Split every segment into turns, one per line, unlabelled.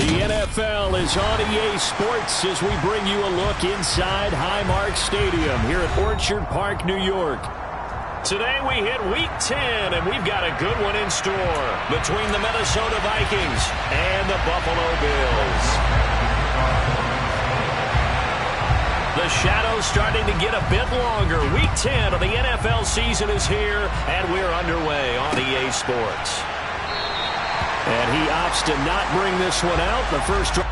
The NFL is on EA Sports as we bring you a look inside Highmark Stadium here at Orchard Park, New York. Today we hit Week 10, and we've got a good one in store between the Minnesota Vikings and the Buffalo Bills. The shadow's starting to get a bit longer. Week 10 of the NFL season is here, and we're underway on EA Sports. And he opts to not bring this one out. The first drive.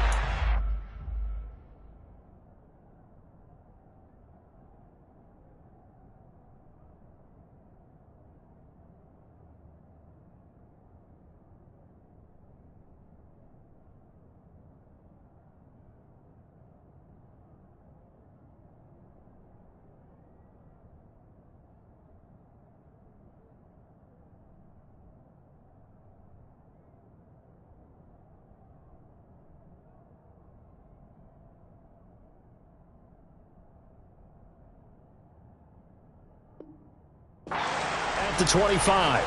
At the 25.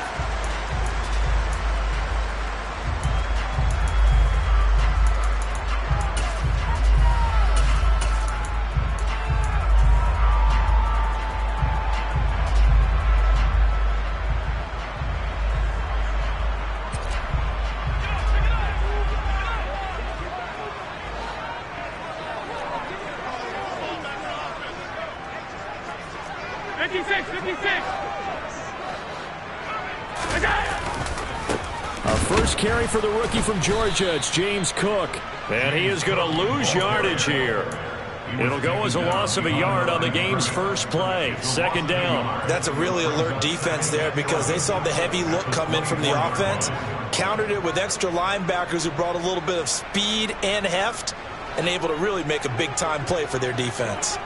First carry for the rookie from Georgia. It's James Cook. And he is going to lose yardage here. It'll go as a loss of a yard on the game's first play. Second down.
That's a really alert defense there because they saw the heavy look come in from the offense, countered it with extra linebackers who brought a little bit of speed and heft, and able to really make a big-time play for their defense.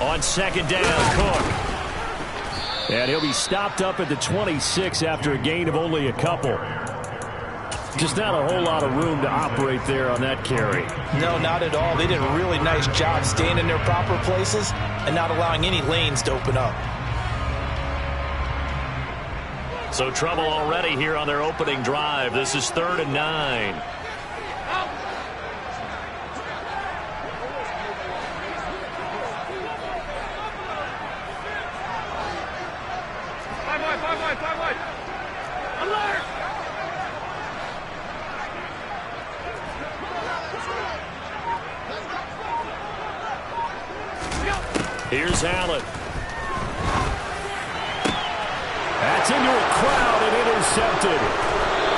On second down, Cook. And he'll be stopped up at the 26 after a gain of only a couple. Just not a whole lot of room to operate there on that carry.
No, not at all. They did a really nice job staying in their proper places and not allowing any lanes to open up.
So trouble already here on their opening drive. This is 3rd and 9. Here's Allen. That's into a crowd and intercepted.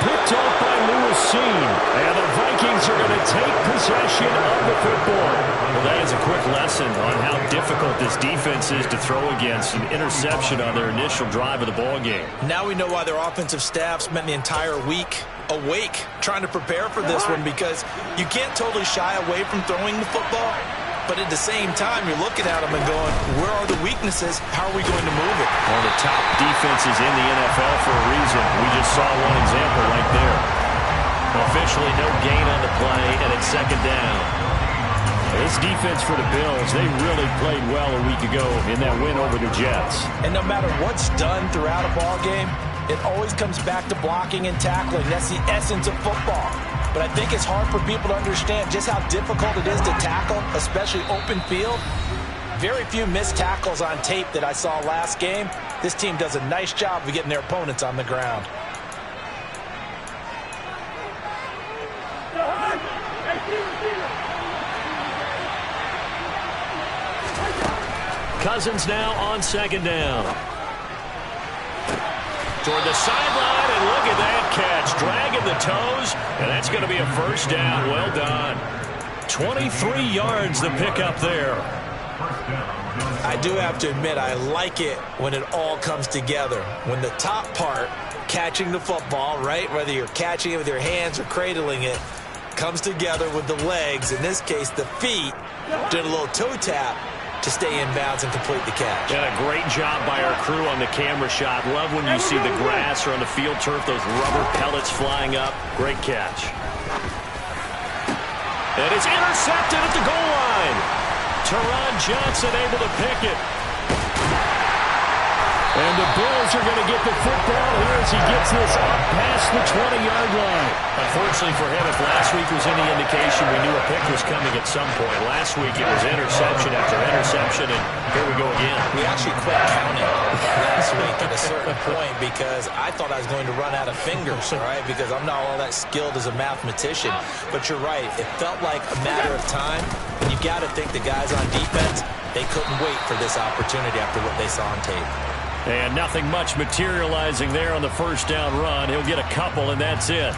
Picked off by Lewisine. And the Vikings are going to take possession of the football. Well, that is a quick lesson on how difficult this defense is to throw against. An interception on their initial drive of the ball game.
Now we know why their offensive staff spent the entire week awake trying to prepare for this one, because you can't totally shy away from throwing the football. But at the same time, you're looking at them and going, where are the weaknesses? How are we going to move it?
One of the top defenses in the NFL for a reason. We just saw one example right there. Officially no gain on the play, and it's second down. This defense for the Bills, they really played well a week ago in that win over the Jets.
And no matter what's done throughout a ball game, it always comes back to blocking and tackling. That's the essence of football. But I think it's hard for people to understand just how difficult it is to tackle, especially open field. Very few missed tackles on tape that I saw last game. This team does a nice job of getting their opponents on the ground.
Cousins now on second down. Toward the sideline, and look at that catch. Dragging the toes, and that's going to be a first down. Well done. 23 yards the pickup there.
I do have to admit, I like it when it all comes together. When the top part, catching the football, right, whether you're catching it with your hands or cradling it, comes together with the legs, in this case the feet, doing a little toe tap to stay in bounds and complete the catch.
And a great job by our crew on the camera shot. Love when you see the grass or on the field turf, those rubber pellets flying up. Great catch. And it's intercepted at the goal line. side. Teron Johnson able to pick it. And the Bills are going to get the football here as he gets this up past the 20-yard line. Unfortunately for him, if last week was any indication, we knew a pick was coming at some point. Last week it was interception after interception, and here we go again.
We actually quit counting last week at a certain point because I thought I was going to run out of fingers, all right, because I'm not all that skilled as a mathematician. But you're right. It felt like a matter of time, and you got to think the guys on defense, they couldn't wait for this opportunity after what they saw on tape.
And nothing much materializing there on the first down run. He'll get a couple, and that's it.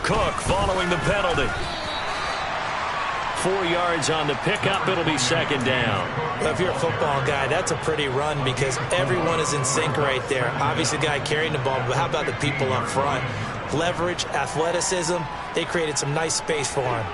Cook following the penalty. 4 yards on the pickup. It'll be second down.
Well, if you're a football guy, that's a pretty run because everyone is in sync right there. Obviously, the guy carrying the ball, but how about the people up front? Leverage, athleticism, they created some nice space for him.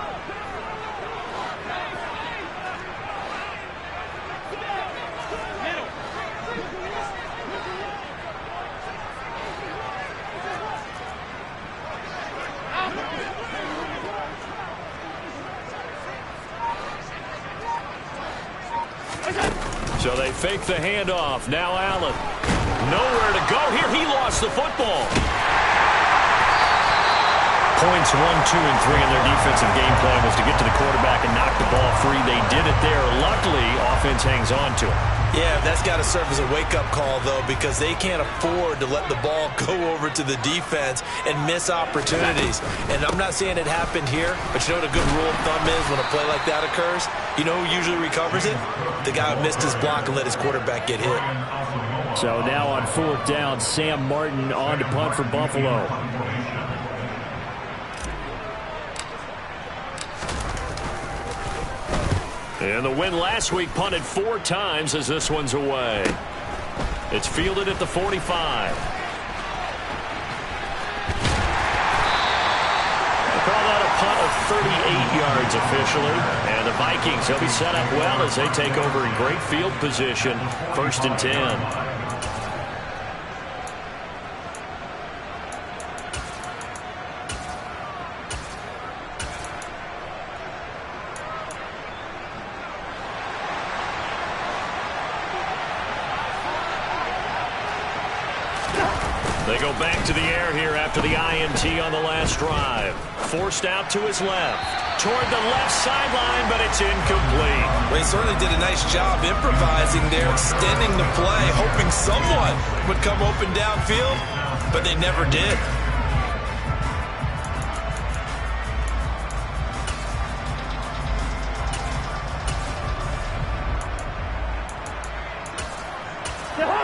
So they fake the handoff. Now Allen. Nowhere to go here. He lost the football. Points 1, 2, and 3 in their defensive game plan was to get to the quarterback and knock the ball free. They did it there. Luckily, offense hangs on to it. Yeah, that's got to serve as a wake-up call, though, because they can't afford to let the ball go over to the defense and miss opportunities. And I'm not saying it happened here, but you know what a good rule of thumb is when a play like that occurs? You know who usually recovers it? The guy who missed his block and let his quarterback get hit. So now on fourth down, Sam Martin on to punt for Buffalo. And the win last week punted 4 times as this one's away. It's fielded at the 45. They call that a punt of 38 yards officially. And the Vikings, they'll be set up well as they take over in great field position. 1st and 10. They go back to the air here after the INT on the last drive. Forced out to his left. Toward the left sideline, but it's incomplete.
Well, he certainly did a nice job improvising there, extending the play, hoping someone would come open downfield, but they never did.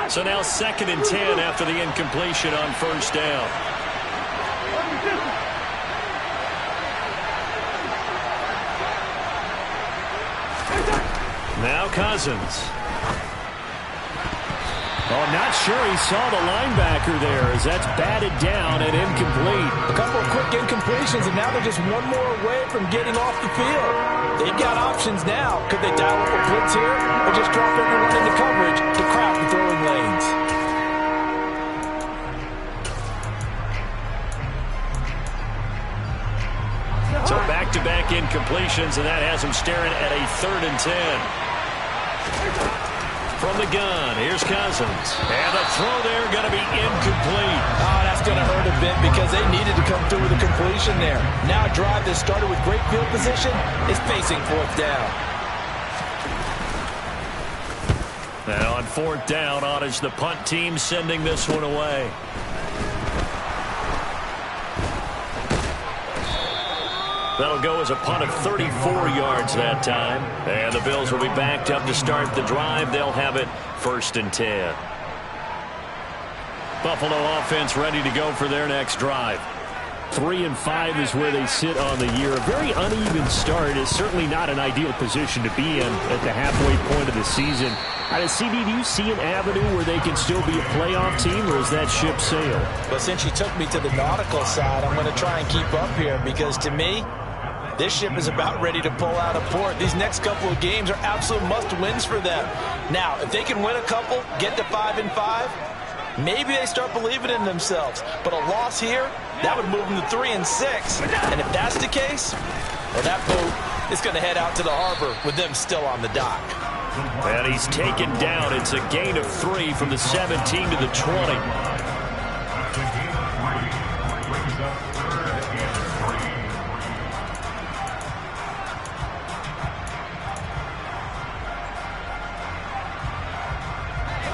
So now 2nd and 10 after the incompletion on first down. Now Cousins. Oh, not sure he saw the linebacker there as that's batted down and incomplete.
A couple of quick incompletions, and now they're just one more away from getting off the field. They've got options now. Could they dial up a blitz here or just drop everyone into coverage to crowd the throwing lanes?
So back-to-back incompletions, and that has him staring at a 3rd and 10. From the gun, here's Cousins. And the throw there going to be incomplete.
Oh, that's going to hurt a bit because they needed to come through with a completion there. Now a drive that started with great field position is facing 4th down.
And on 4th down, on is the punt team sending this one away. That'll go as a punt of 34 yards that time. And the Bills will be backed up to start the drive. They'll have it 1st and 10. Buffalo offense ready to go for their next drive. 3 and 5 is where they sit on the year. A very uneven start is certainly not an ideal position to be in at the halfway point of the season. CD, do you see an avenue where they can still be a playoff team, or is that ship sailed?
Well, since you took me to the nautical side, I'm going to try and keep up here because to me, This ship is about ready to pull out of port. These next couple of games are absolute must-wins for them. Now, if they can win a couple, get to 5-5, maybe they start believing in themselves. But a loss here, that would move them to 3-6. And if that's the case, well, that boat is going to head out to the harbor with them still on the dock.
And he's taken down. It's a gain of 3 from the 17 to the 20.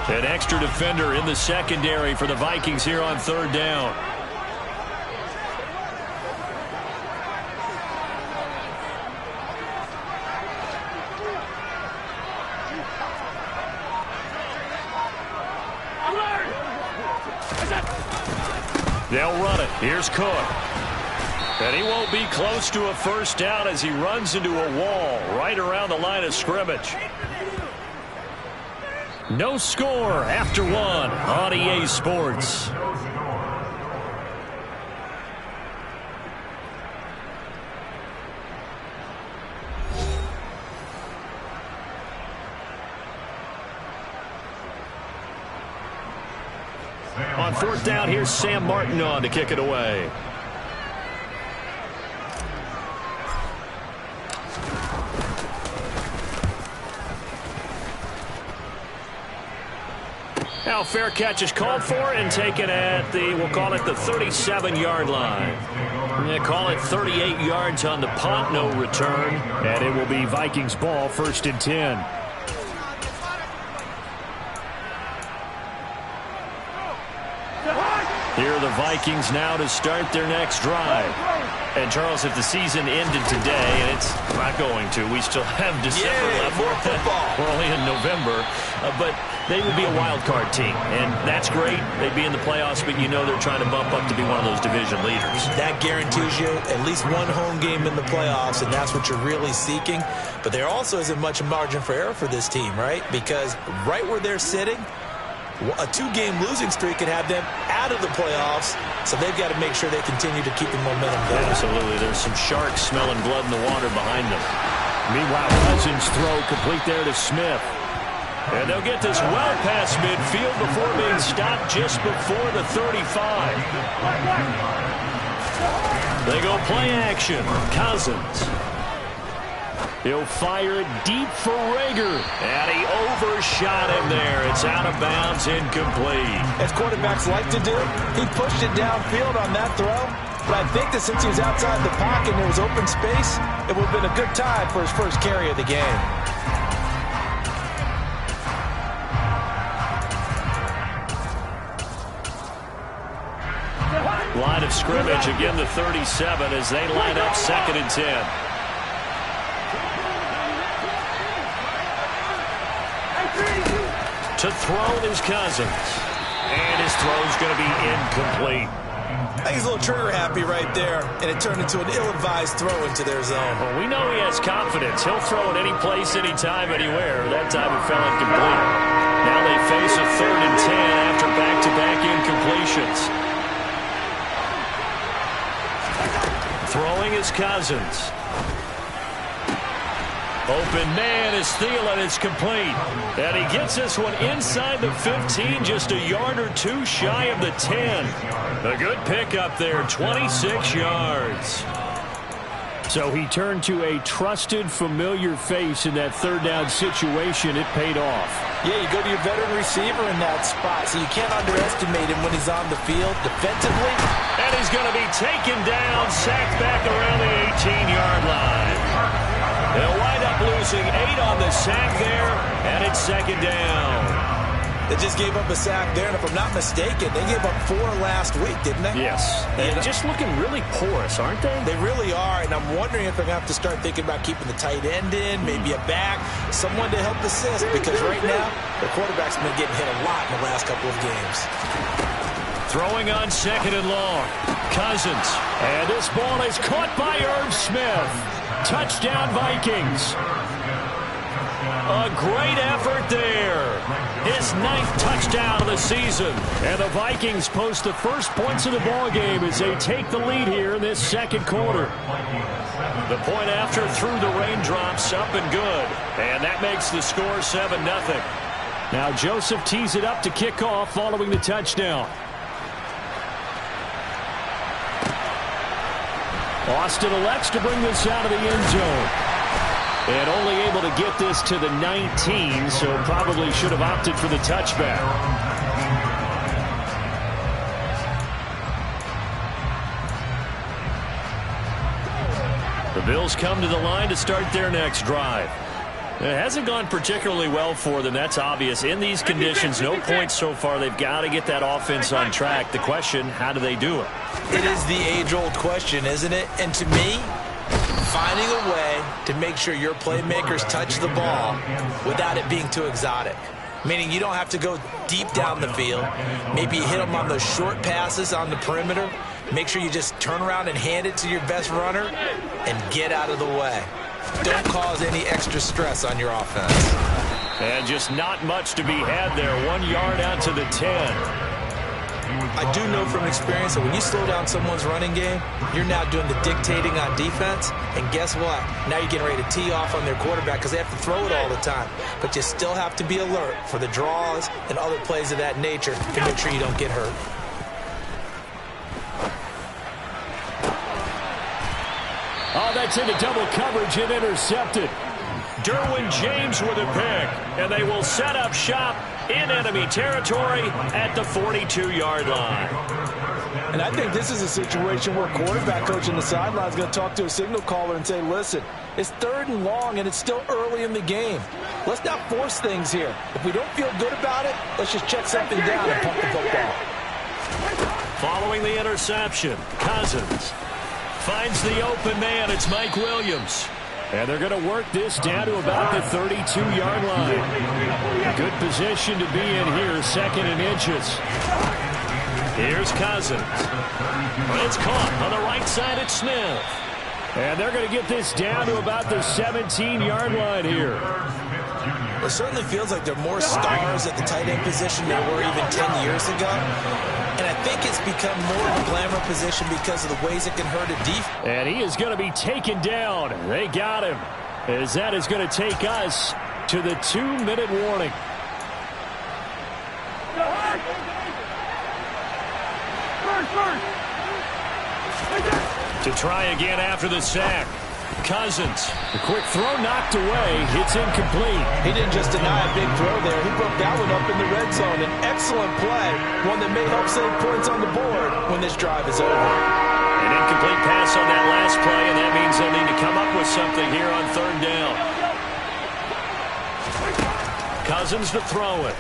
An extra defender in the secondary for the Vikings here on 3rd down. They'll run it. Here's Cook. And he won't be close to a first down as he runs into a wall right around the line of scrimmage. No score after 1 on EA Sports. On 4th down, here's Sam Martin on to kick it away. Now fair catch is called for and taken at the, we'll call it the 37-yard line. We'll call it 38 yards on the punt, no return. And it will be Vikings ball, 1st and 10. Here are the Vikings now to start their next drive. And, Charles, if the season ended today, and it's not going to, we still have December left.
More football.
We're only in November. But they would be a wild card team, and that's great. They'd be in the playoffs, but you know they're trying to bump up to be one of those division leaders.
That guarantees you at least one home game in the playoffs, and that's what you're really seeking. But there also isn't much margin for error for this team, right? Because right where they're sitting, a 2-game losing streak could have them out of the playoffs, so they've got to make sure they continue to keep the momentum going.
Absolutely. There's some sharks smelling blood in the water behind them. Meanwhile, Cousins throw complete there to Smith. And they'll get this well past midfield before being stopped just before the 35. They go play action. Cousins. He'll fire it deep for Rager. And he overshot him there. It's out of bounds, incomplete.
As quarterbacks like to do, he pushed it downfield on that throw. But I think that since he was outside the pocket and there was open space, it would have been a good time for his first carry of the game.
Line of scrimmage, again the 37 as they line up 2nd and 10. To throw is Cousins. And his throw's going to be incomplete.
I think he's a little trigger happy right there, and it turned into an ill-advised throw into their zone.
Well, we know he has confidence. He'll throw it any place, anytime, anywhere. That time it fell incomplete. Now they face a 3rd and 10 after back-to-back incompletions. Throwing is Cousins. Open man is Thielen. It's complete. And he gets this one inside the 15, just a yard or two shy of the 10. A good pickup there, 26 yards. So he turned to a trusted, familiar face in that 3rd down situation. It paid off.
Yeah, you go to your veteran receiver in that spot, so you can't underestimate him when he's on the field defensively.
And he's going to be taken down, sacked back around the 18-yard line. They'll wind up losing 8 on the sack there, and it's 2nd down.
They just gave up a sack there, and if I'm not mistaken, they gave up 4 last week, didn't they?
Yes. And just looking really porous, aren't they?
They really are, and I'm wondering if they're going to have to start thinking about keeping the tight end in, maybe a back, someone to help assist, because right now, the quarterback's been getting hit a lot in the last couple of games.
Throwing on 2nd and long. Cousins. And this ball is caught by Irv Smith. Touchdown, Vikings. A great effort there. His 9th touchdown of the season. And the Vikings post the first points of the ballgame as they take the lead here in this second quarter. The point after through the raindrops, up and good. And that makes the score 7-0. Now Joseph tees it up to kick off following the touchdown. Austin elects to bring this out of the end zone. And only able to get this to the 19, so probably should have opted for the touchback. The Bills come to the line to start their next drive. It hasn't gone particularly well for them. That's obvious. In these conditions, no points so far. They've got to get that offense on track. The question, how do they do it?
It is the age-old question, isn't it? And to me, finding a way to make sure your playmakers touch the ball without it being too exotic. Meaning you don't have to go deep down the field. Maybe you hit them on those short passes on the perimeter. Make sure you just turn around and hand it to your best runner and get out of the way. Don't cause any extra stress on your offense.
And just not much to be had there. 1 yard out to the 10.
I do know from experience that when you slow down someone's running game, you're now doing the dictating on defense. And guess what? Now you're getting ready to tee off on their quarterback because they have to throw it all the time. But you still have to be alert for the draws and other plays of that nature to make sure you don't get hurt.
Oh, that's into double coverage and intercepted. Derwin James with a pick, and they will set up shop in enemy territory at the 42-yard line.
And I think this is a situation where quarterback coach on the sideline is going to talk to a signal caller and say, listen, it's 3rd and long, and it's still early in the game. Let's not force things here. If we don't feel good about it, let's just check something down and pump the football.
Following the interception, Cousins finds the open man. It's Mike Williams. And they're going to work this down to about the 32-yard line. Good position to be in here, 2nd and inches. Here's Cousins. It's caught on the right side at Smith. And they're going to get this down to about the 17-yard line here.
It certainly feels like there are more stars at the tight end position than there were even 10 years ago. And I think it's become more of a glamour position because of the ways it can hurt a defense.
And he is going to be taken down. They got him. As that is going to take us to the 2-minute warning. To try again after the sack. Cousins, the quick throw knocked away. It's incomplete.
He didn't just deny a big throw there. He broke that one up in the red zone. An excellent play, one that may help save points on the board when this drive is over.
An incomplete pass on that last play, and that means they'll need to come up with something here on 3rd down. Cousins to throw it.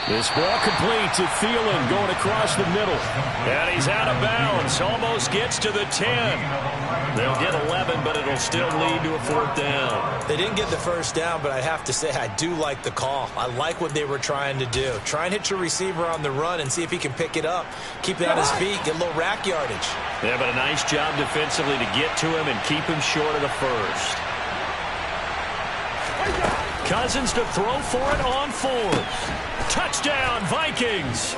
This ball complete to Thielen going across the middle. And he's out of bounds. Almost gets to the 10. They'll get 11, but it'll still lead to a 4th down.
They didn't get the 1st down, but I have to say I do like the call. I like what they were trying to do. Try and hit your receiver on the run and see if he can pick it up. Keep it on his feet. Get a little rack yardage.
Yeah, but a nice job defensively to get to him and keep him short of the 1st. Cousins to throw for it on 4th. Touchdown, Vikings.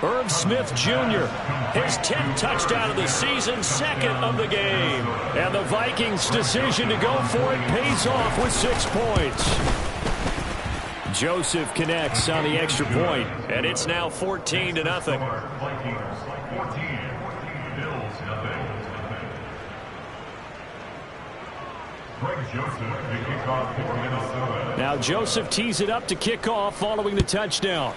Irv Smith Jr., his 10th touchdown of the season, 2nd of the game. And the Vikings' decision to go for it pays off with 6 points. Joseph connects on the extra point, and it's now 14-0. Now Joseph tees it up to kick off following the touchdown.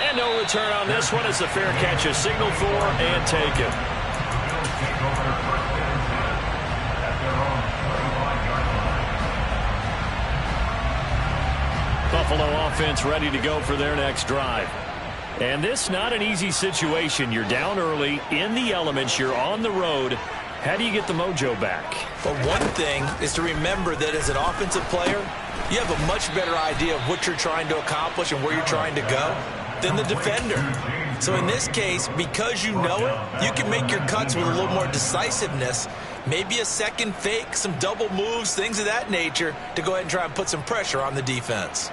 And no return on this one as the fair catch is signaled for and taken. Buffalo offense ready to go for their next drive. And this not an easy situation. You're down early, in the elements, you're on the road. How do you get the mojo back?
Well, one thing is to remember that as an offensive player, you have a much better idea of what you're trying to accomplish and where you're trying to go than the defender. So in this case, because you know it, you can make your cuts with a little more decisiveness. Maybe a second fake, some double moves, things of that nature to go ahead and try and put some pressure on the defense.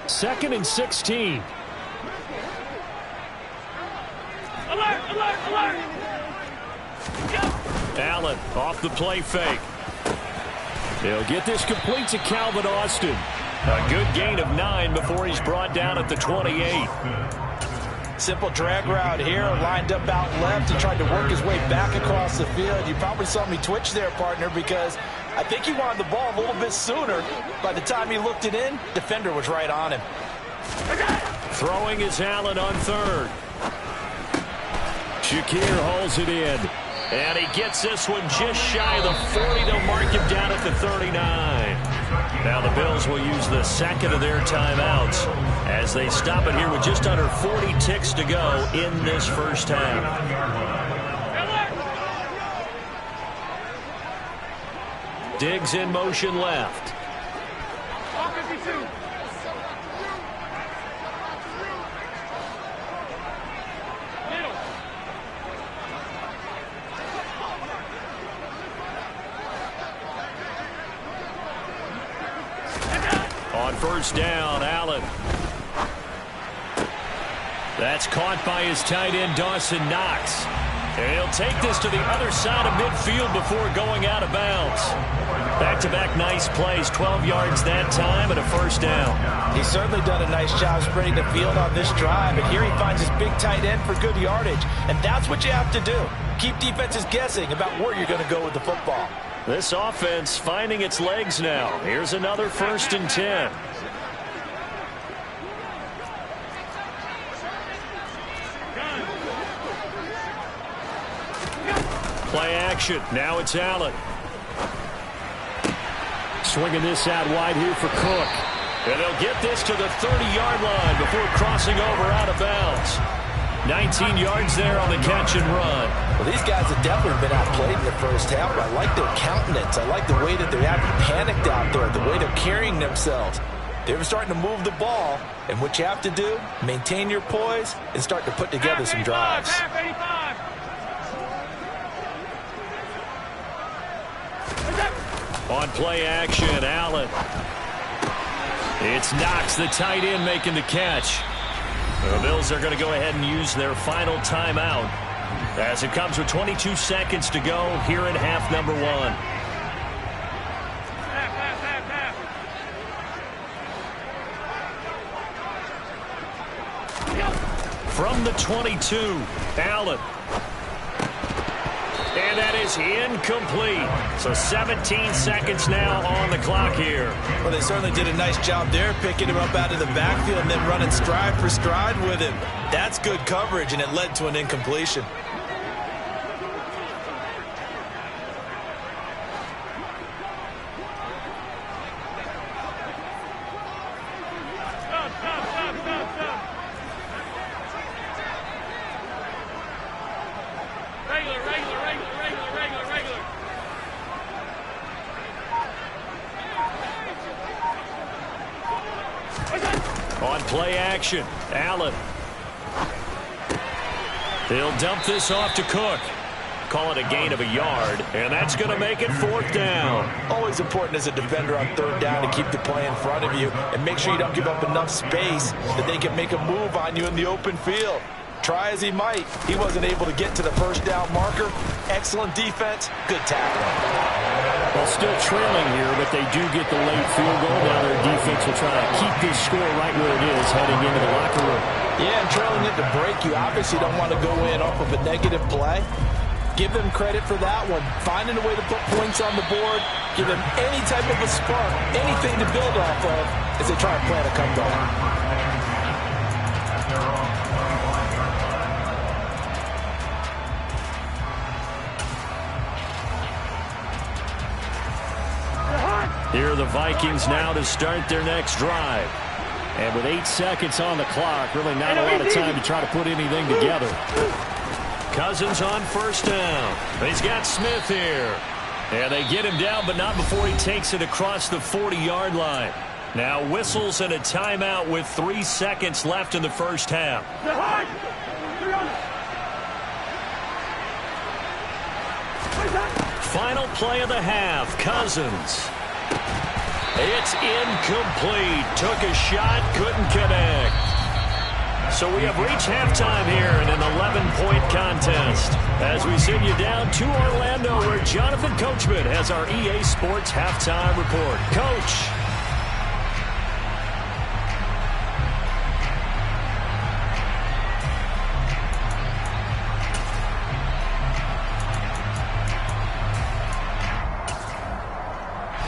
2nd and 16.
Alert, alert, alert.
Allen off the play fake. They'll get this complete to Calvin Austin. A good gain of 9 before he's brought down at the 28.
Simple drag route here, lined up out left and tried to work his way back across the field. You probably saw me twitch there, partner, because I think he wanted the ball a little bit sooner. By the time he looked it in, defender was right on him.
Throwing is Allen on 3rd. Shakir holds it in. And he gets this one just shy of the 40 to mark him down at the 39. Now the Bills will use the second of their timeouts as they stop it here with just under 40 ticks to go in this first half. Diggs in motion left. On first down, Allen. That's caught by his tight end, Dawson Knox. And he'll take this to the other side of midfield before going out of bounds. Back-to-back nice plays, 12 yards that time and a first down.
He's certainly done a nice job spreading the field on this drive, and here he finds his big tight end for good yardage. And that's what you have to do. Keep defenses guessing about where you're going to go with the football.
This offense finding its legs now. Here's another 1st and 10. Play action. Now it's Allen. Swinging this out wide here for Cook. And they'll get this to the 30-yard line before crossing over out of bounds. 19 yards there on the catch and run.
Well, these guys have definitely been outplayed in the first half, but I like their countenance. I like the way that they're acting panicked out there, the way they're carrying themselves. They're starting to move the ball, and what you have to do, maintain your poise and start to put together some drives.
On play action, Allen. It's Knox, the tight end, making the catch. The Bills are going to go ahead and use their final timeout as it comes with 22 seconds to go here in half number 1. From the 22, Allen. And that is incomplete. So 17 seconds now on the clock here.
Well, they certainly did a nice job there, picking him up out of the backfield and then running stride for stride with him. That's good coverage, and it led to an incompletion.
On play action, Allen. They'll dump this off to Cook. Call it a gain of a yard, and that's going to make it 4th down.
Always important as a defender on 3rd down to keep the play in front of you and make sure you don't give up enough space that they can make a move on you in the open field. Try as he might, he wasn't able to get to the first down marker. Excellent defense, good tackling.
Well, still trailing here, but they do get the late field goal. Now their defense will try to keep this score right where it is heading into the locker room.
Yeah, and trailing it to break, you obviously don't want to go in off of a negative play. Give them credit for that one. Finding a way to put points on the board, give them any type of a spark, anything to build off of as they try and plan a comeback.
Here are the Vikings now to start their next drive. And with 8 seconds on the clock, really not a lot of time to try to put anything together. Cousins on first down. He's got Smith here. And they get him down, but not before he takes it across the 40-yard line. Now whistles and a timeout with 3 seconds left in the first half. Final play of the half. Cousins. It's incomplete. Took a shot, couldn't connect. So we have reached halftime here in an 11-point contest. As we send you down to Orlando, where Jonathan Coachman has our EA Sports halftime report. Coach.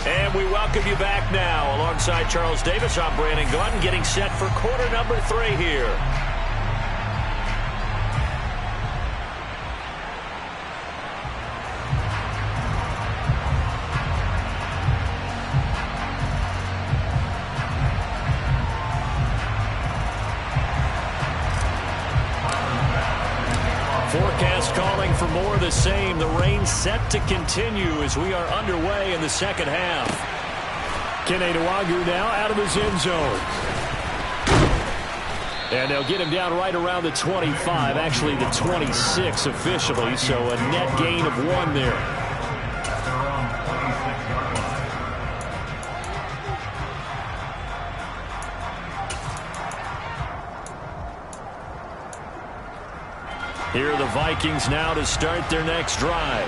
And we welcome you back now. Alongside Charles Davis, I'm Brandon Gaudin, getting set for quarter number 3 here. Forecast calling for more of the same. The rain set to continue as we are underway in the second half. Kene Nwangwu now out of his end zone. And they'll get him down right around the 25, actually the 26 officially, so a net gain of 1 there. Here are the Vikings now to start their next drive.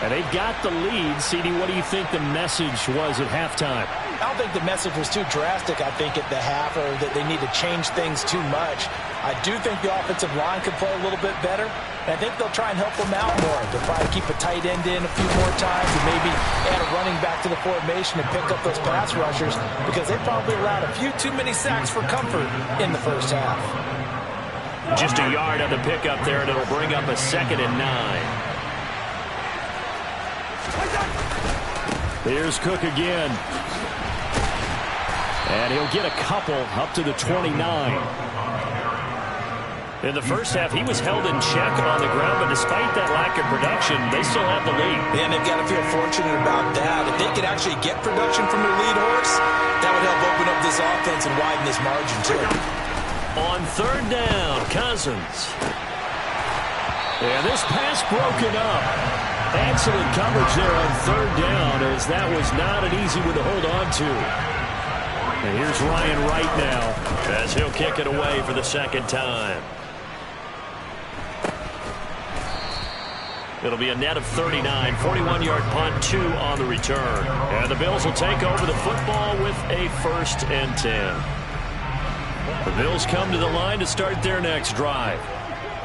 And they've got the lead. CD, what do you think the message was at halftime?
I don't think the message was too drastic, I think, at the half, or that they need to change things too much. I do think the offensive line could play a little bit better, and I think they'll try and help them out more. They'll probably keep a tight end in a few more times and maybe add a running back to the formation and pick up those pass rushers, because they probably allowed a few too many sacks for comfort in the first half.
Just a yard on the pickup there, and it'll bring up a 2nd and 9. Here's Cook again. And he'll get a couple up to the 29. In the first half, he was held in check on the ground, but despite that lack of production, they still have the lead.
And they've got to feel fortunate about that. If they could actually get production from their lead horse, that would help open up this offense and widen this margin, too.
On 3rd down, Cousins. And this pass broken up. Excellent coverage there on 3rd down, as that was not an easy one to hold on to. And here's Ryan Wright now, as he'll kick it away for the 2nd time. It'll be a net of 39, 41-yard punt, 2 on the return. And the Bills will take over the football with a 1st and 10. The Bills come to the line to start their next drive.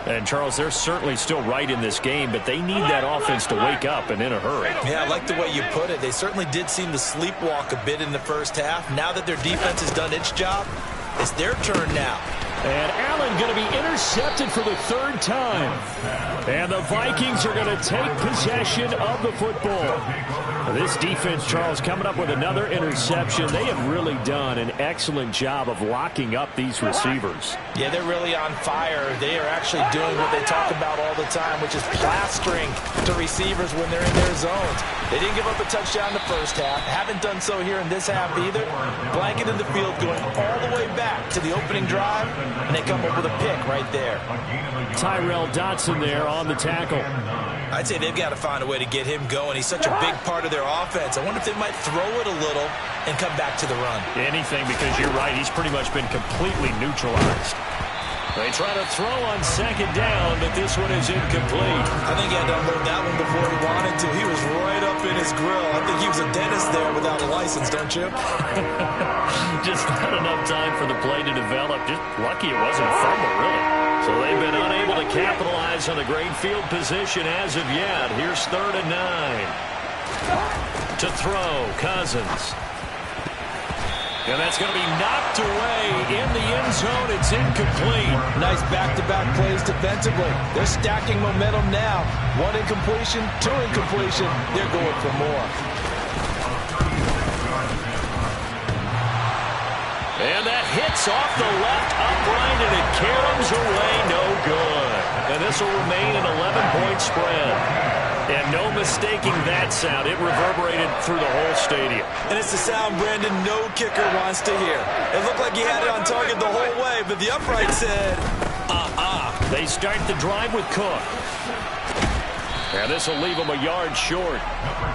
And, Charles, they're certainly still right in this game, but they need that offense to wake up and in a hurry.
Yeah, I like the way you put it. They certainly did seem to sleepwalk a bit in the first half. Now that their defense has done its job, it's their turn now.
And Allen going to be intercepted for the 3rd time. And the Vikings are going to take possession of the football. This defense, Charles, coming up with another interception. They have really done an excellent job of locking up these receivers.
Yeah, they're really on fire. They are actually doing what they talk about all the time, which is plastering to receivers when they're in their zones. They didn't give up a touchdown in the first half. Haven't done so here in this half either. Blanket in the field going all the way back to the opening drive, and they come up with a pick right there.
Tyrel Dotson there on the tackle.
I'd say they've got to find a way to get him going. He's such a big part of their offense. I wonder if they might throw it a little and come back to the run.
Anything, because you're right. He's pretty much been completely neutralized. They try to throw on 2nd down, but this one is incomplete.
I think he had to unload that one before he wanted to. He was right up in his grill. I think he was a dentist there without a license, don't you?
Just not enough time for the play to develop. Just lucky it wasn't a fumble, really. So they've been unable to capitalize on a great field position as of yet. Here's 3rd and 9. To throw, Cousins. And that's going to be knocked away in the end zone. It's incomplete.
Nice back-to-back plays defensively. They're stacking momentum now. 1 incompletion, 2 incompletion. They're going for more.
And that hits off the left upright, and it caroms away no good. And this will remain an 11-point spread. And no mistaking that sound. It reverberated through the whole stadium.
And it's the sound, Brandon, no kicker wants to hear. It looked like he had it on target the whole way, but the upright said,
They start the drive with Cook. And this will leave him a yard short.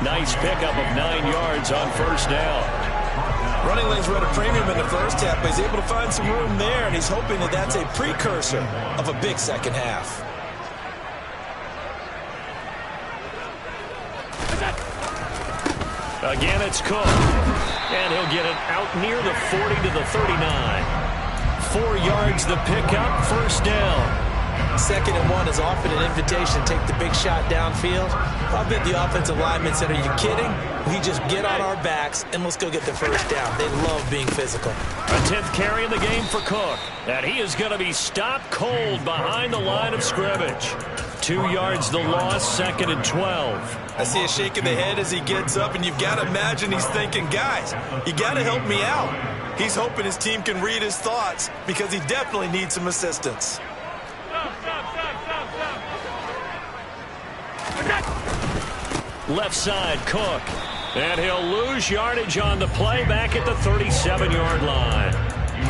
Nice pickup of 9 yards on first down.
Running lanes were at a premium in the first half, but he's able to find some room there, and he's hoping that that's a precursor of a big second half.
Again, it's Cook. And he'll get it out near the 40 to the 39. 4 yards the pickup, first down.
2nd and 1 is often an invitation to take the big shot downfield. I bet the offensive linemen said, are you kidding? We just get on our backs and let's go get the first down. They love being physical.
A 10th carry in the game for Cook. And he is going to be stopped cold behind the line of scrimmage. 2 yards the loss, 2nd and 12.
I see a shake of the head as he gets up, and you've got to imagine he's thinking, guys, you got to help me out. He's hoping his team can read his thoughts because he definitely needs some assistance.
Left side, Cook. And he'll lose yardage on the play back at the 37-yard line.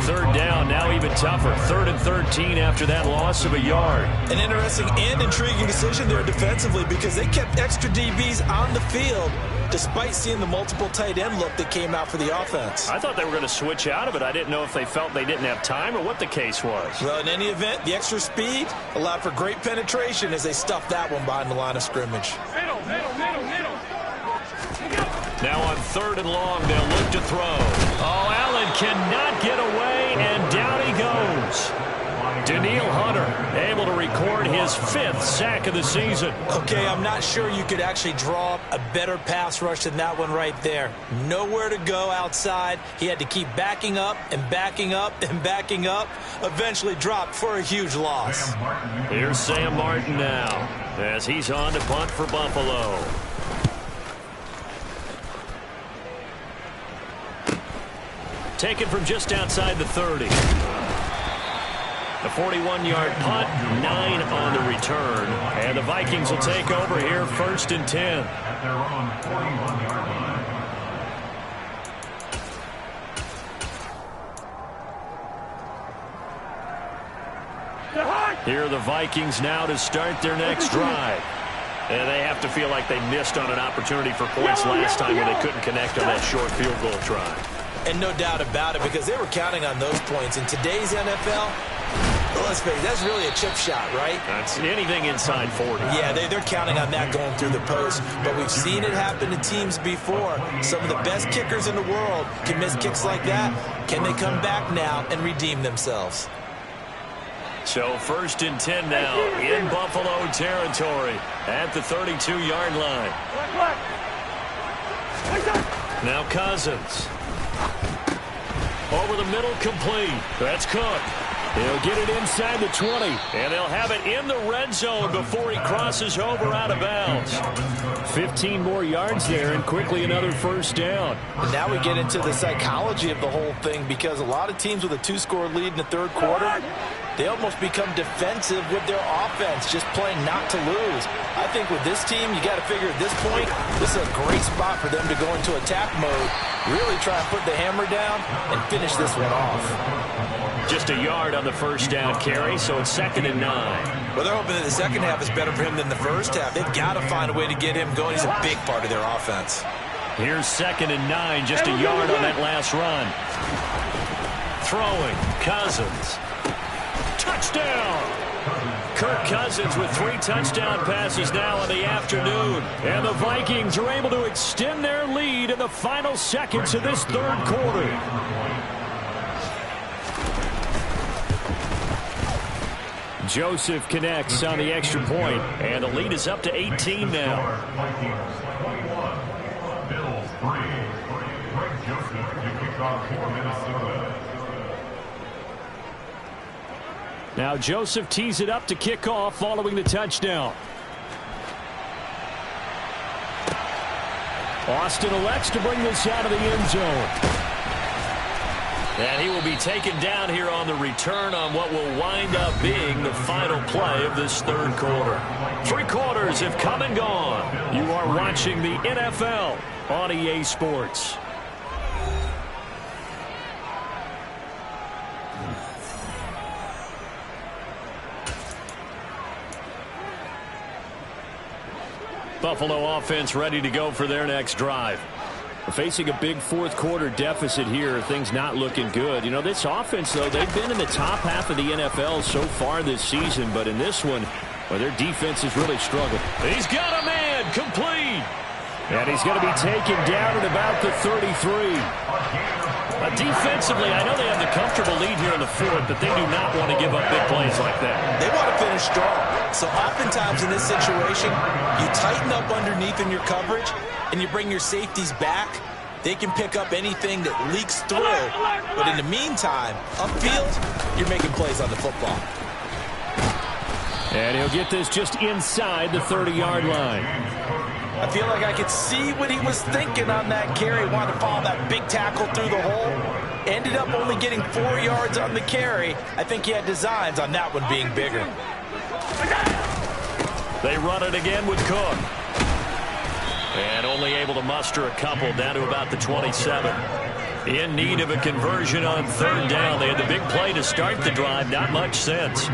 3rd down, now even tougher. 3rd and 13 after that loss of a yard.
An interesting and intriguing decision there defensively because they kept extra DBs on the field despite seeing the multiple tight end look that came out for the offense.
I thought they were going to switch out of it. I didn't know if they felt they didn't have time or what the case was.
Well, in any event, the extra speed allowed for great penetration as they stuffed that one behind the line of scrimmage.
Middle.
Now on 3rd and long, they'll look to throw. Oh, Allen cannot get away, and down he goes. Danielle Hunter able to record his 5th sack of the season.
Okay, I'm not sure you could actually draw up a better pass rush than that one right there. Nowhere to go outside. He had to keep backing up and backing up and backing up. Eventually dropped for a huge loss.
Here's Sam Martin now as he's on to punt for Buffalo. Taken from just outside the 30. The 41-yard punt, 9 on the return. And the Vikings will take over here, 1st and 10. Here are the Vikings now to start their next drive. And they have to feel like they missed on an opportunity for points last time when they couldn't connect on that short field goal try.
And no doubt about it, because they were counting on those points. In today's NFL, let's face it, that's really a chip shot, right?
That's anything inside 40.
Yeah, they're counting on that going through the post. But we've seen it happen to teams before. Some of the best kickers in the world can miss kicks like that. Can they come back now and redeem themselves?
So 1st and 10 now in Buffalo territory at the 32-yard line. Now Cousins. Over the middle, complete. That's Cook. He'll get it inside the 20, and they'll have it in the red zone before he crosses over out of bounds. 15 more yards there, and quickly another first down.
And now we get into the psychology of the whole thing, because a lot of teams with a 2-score lead in the 3rd quarter, they almost become defensive with their offense, just playing not to lose. I think with this team, you got to figure at this point, this is a great spot for them to go into attack mode, really try and put the hammer down and finish this one off.
Just a yard on the first down carry, so it's 2nd and 9.
Well, they're hoping that the second half is better for him than the first half. They've got to find a way to get him going. He's a big part of their offense.
Here's 2nd and 9, just a yard on that last run. Throwing, Cousins. Touchdown! Kirk Cousins with 3 touchdown passes now in the afternoon. And the Vikings are able to extend their lead in the final seconds of this 3rd quarter. Joseph connects on the extra point, and the lead is up to 18 now. Now Joseph tees it up to kick off following the touchdown. Austin elects to bring this out of the end zone. And he will be taken down here on the return on what will wind up being the final play of this third quarter. 3 quarters have come and gone. You are watching the NFL on EA Sports. Buffalo offense ready to go for their next drive. We're facing a big fourth quarter deficit here. Things not looking good. You know, this offense, though, they've been in the top half of the NFL so far this season. But in this one, well, their defense has really struggled. He's got a man complete. And he's going to be taken down at about the 33. Defensively, I know they have the comfortable lead here in the fourth, but they do not want to give up big plays like that.
They want to finish strong. So oftentimes in this situation, you tighten up underneath in your coverage, and you bring your safeties back. They can pick up anything that leaks through. But in the meantime, upfield, you're making plays on the football.
And he'll get this just inside the 30-yard line.
I feel like I could see what he was thinking on that carry. Wanted to follow that big tackle through the hole. Ended up only getting 4 yards on the carry. I think he had designs on that one being bigger.
They run it again with Cook. And only able to muster a couple down to about the 27. In need of a conversion on third down. They had the big play to start the drive. Not much sense.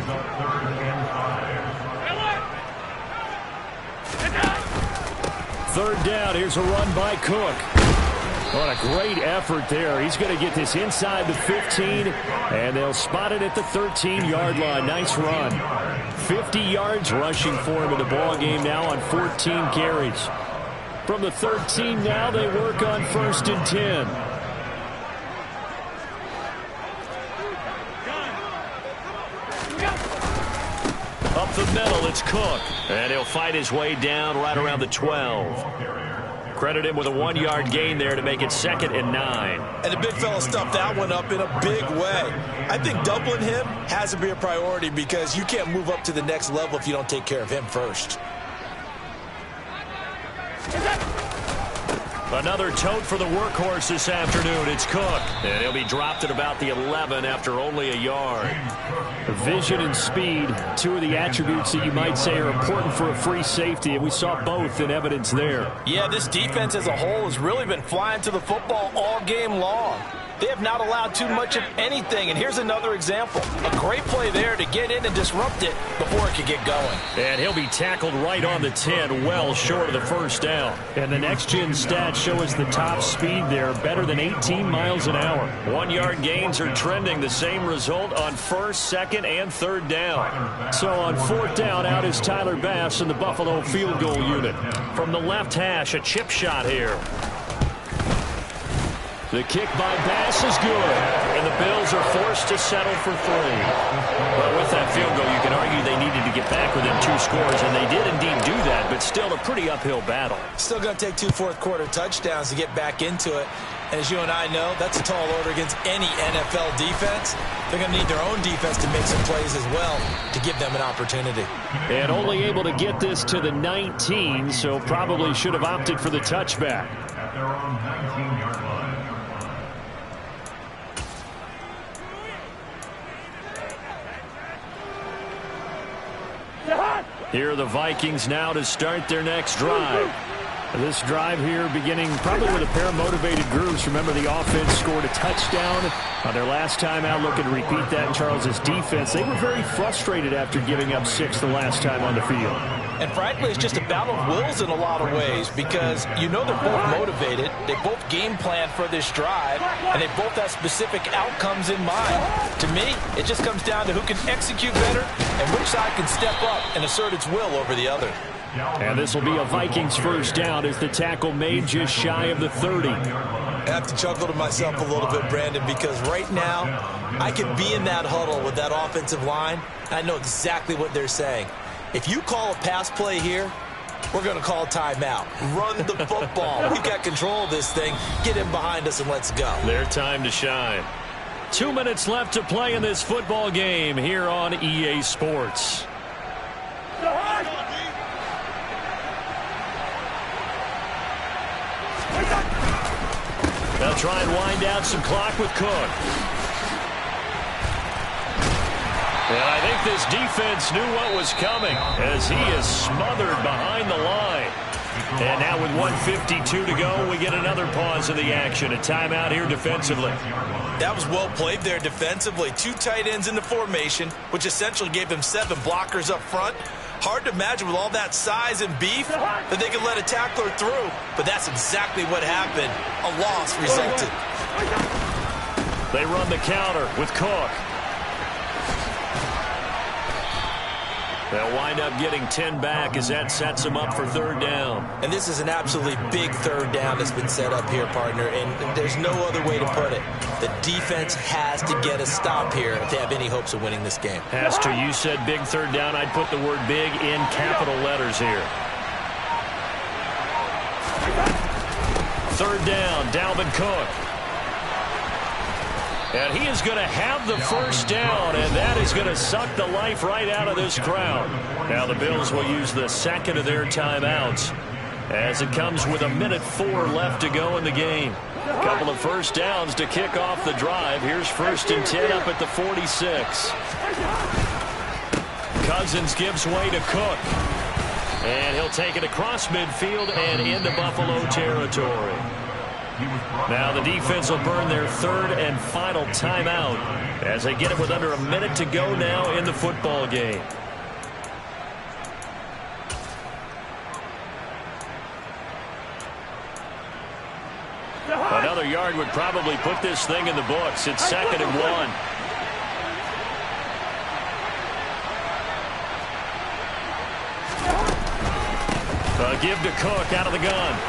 Third down. Here's a run by Cook. What a great effort there. He's going to get this inside the 15, and they'll spot it at the 13-yard line. Nice run. 50 yards rushing for him in the ball game now on 14 carries. From the 13 now, they work on 1st and 10. Up the middle, it's Cook. And he'll fight his way down right around the 12. Credit him with a 1-yard gain there to make it 2nd and 9.
And the big fella stuffed that one up in a big way. I think doubling him has to be a priority because you can't move up to the next level if you don't take care of him first.
Another tote for the workhorse this afternoon. It's Cook. And he'll be dropped at about the 11 after only a yard. Vision and speed, 2 of the attributes that you might say are important for a free safety, and we saw both in evidence there.
Yeah, this defense as a whole has really been flying to the football all game long. They have not allowed too much of anything, and here's another example. A great play there to get in and disrupt it before it could get going.
And he'll be tackled right on the 10, well short of the first down. And the next-gen stats show us the top speed there, better than 18 miles an hour. 1-yard gains are trending the same result on 1st, 2nd, and 3rd down. So on 4th down, out is Tyler Bass in the Buffalo field goal unit. From the left hash, a chip shot here. The kick by Bass is good, and the Bills are forced to settle for 3. Well, with that field goal, you can argue they needed to get back within 2 scores, and they did indeed do that, but still a pretty uphill battle.
Still going to take 2 fourth-quarter touchdowns to get back into it. And as you and I know, that's a tall order against any NFL defense. They're going to need their own defense to make some plays as well to give them an opportunity.
And only able to get this to the 19, so probably should have opted for the touchback.
At their own 19-yard line.
Here are the Vikings now to start their next drive. This drive here beginning probably with a pair of motivated groups. Remember, the offense scored a touchdown on their last time out. Looking to repeat that in Charles's defense. They were very frustrated after giving up 6 the last time on the field.
And frankly, it's just a battle of wills in a lot of ways because you know they're both motivated. They both game plan for this drive, and they both have specific outcomes in mind. To me, it just comes down to who can execute better and which side can step up and assert its will over the other.
And this will be a Vikings first down as the tackle made just shy of the 30.
I have to chuckle to myself a little bit, Brandon, because right now I could be in that huddle with that offensive line. I know exactly what they're saying. If you call a pass play here, we're going to call timeout. Run the football. We've got control of this thing. Get him behind us and let's go.
Their time to shine. 2 minutes left to play in this football game here on EA Sports. They'll try and wind down some clock with Cook. And I think this defense knew what was coming as he is smothered behind the line. And now with 1:52 to go, we get another pause of the action. A timeout here defensively.
That was well played there defensively. 2 tight ends in the formation, which essentially gave them 7 blockers up front. Hard to imagine with all that size and beef that they could let a tackler through. But that's exactly what happened. A loss resulted.
They run the counter with Cook. They'll wind up getting 10 back as that sets them up for 3rd down.
And this is an absolutely big 3rd down that's been set up here, partner, and there's no other way to put it. The defense has to get a stop here if they have any hopes of winning this game.
Has to. You said big 3rd down. I'd put the word big in capital letters here. 3rd down, Dalvin Cook. And he is going to have the 1st down, and that is going to suck the life right out of this crowd. Now the Bills will use the 2nd of their timeouts as it comes with 1:04 left to go in the game. A couple of 1st downs to kick off the drive. Here's 1st and 10 up at the 46. Cousins gives way to Cook. And he'll take it across midfield and into Buffalo territory. Now the defense will burn their 3rd and final timeout as they get it with under a minute to go now in the football game. Another yard would probably put this thing in the books. It's 2nd and 1. Give to Cook out of the gun.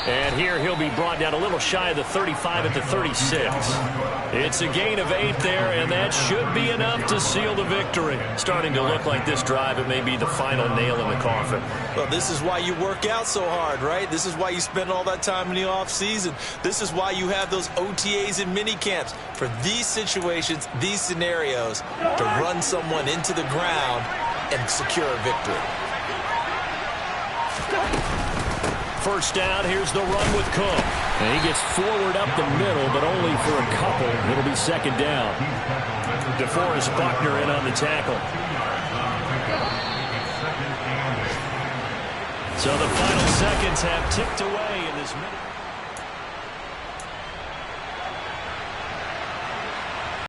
And here he'll be brought down a little shy of the 35 at the 36. It's a gain of 8 there, and that should be enough to seal the victory. Starting to look like this drive, it may be the final nail in the coffin.
Well, this is why you work out so hard, right? This is why you spend all that time in the offseason. This is why you have those OTAs and mini camps for these situations, these scenarios, to run someone into the ground and secure a victory.
1st down, here's the run with Cook. And he gets forward up the middle, but only for a couple. It'll be 2nd down. DeForest Buckner in on the tackle. So the final seconds have ticked away in this minute.